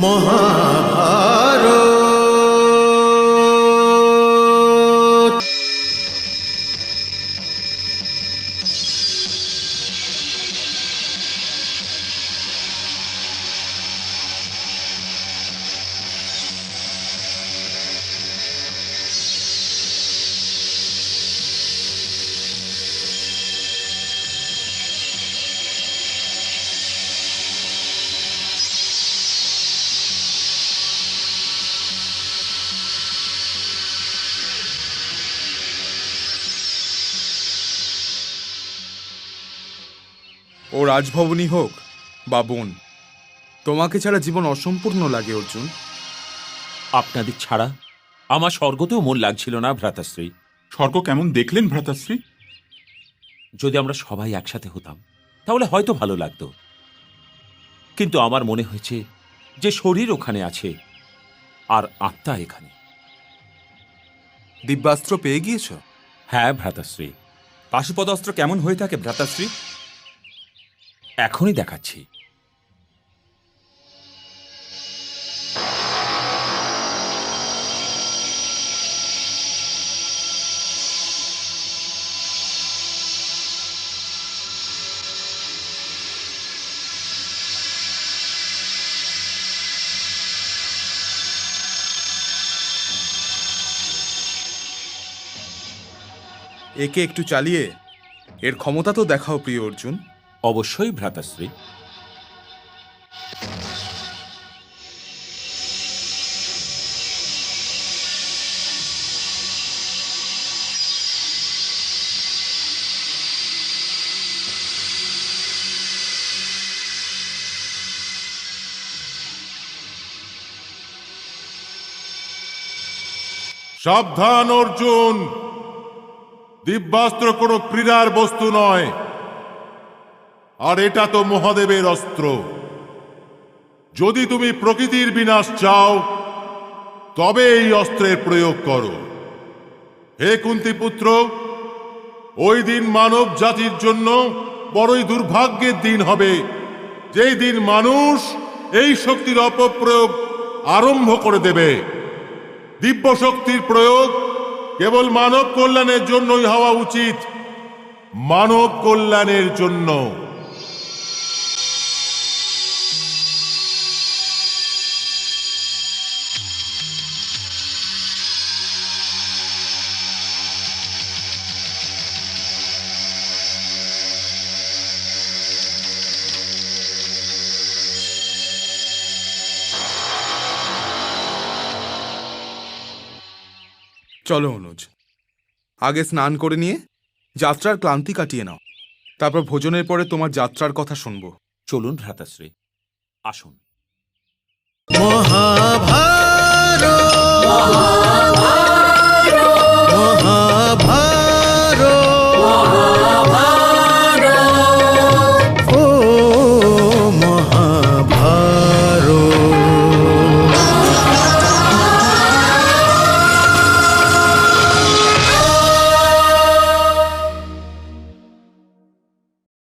মহাভারত। ও রাজভবনই হোক বা বন, তোমাকে ছাড়া জীবন অসম্পূর্ণ লাগে অর্জুন। আপনাদের ছাড়া আমার স্বর্গতেও মন লাগছিল না ভ্রাতাশ্রী। স্বর্গ কেমন দেখলেন ভ্রাতাশ্রী? যদি আমরা সবাই একসাথে হতাম তাহলে হয়তো ভালো লাগতো, কিন্তু আমার মনে হয়েছে যে শরীর ওখানে আছে আর আত্মা এখানে। দিব্যাস্ত্র পেয়ে গিয়েছ? হ্যাঁ ভ্রাতাশ্রী। পাশুপদ অস্ত্র কেমন হয়ে থাকে ভ্রাতাশ্রী? এখনই দেখাচ্ছি। একে একটু চালিয়ে এর ক্ষমতা তো দেখাও প্রিয় অর্জুন। অবশ্যই ভ্রাতাশ্রী। সাবধান অর্জুন, দিব্যাস্ত্র কোনো ক্রীড়ার বস্তু নয়, আর এটা তো মহাদেবের অস্ত্র। যদি তুমি প্রকৃতির বিনাশ চাও তবে এই অস্ত্রের প্রয়োগ করো। হে কুন্তিপুত্র, ওই দিন মানব জাতির জন্য বড়ই দুর্ভাগ্যের দিন হবে, যেই দিন মানুষ এই শক্তির অপপ্রয়োগ আরম্ভ করে দেবে। দিব্য শক্তির প্রয়োগ কেবল মানব কল্যাণের জন্যই হওয়া উচিত, মানব কল্যাণের জন্য। চলো অনুজ, আগে স্নান করে নিয়ে যাত্রার ক্লান্তি কাটিয়ে নাও, তারপর ভোজনের পরে তোমার যাত্রার কথা শুনবো। চলুন ভ্রাতাশ্রী, আসুন। মহাভারত।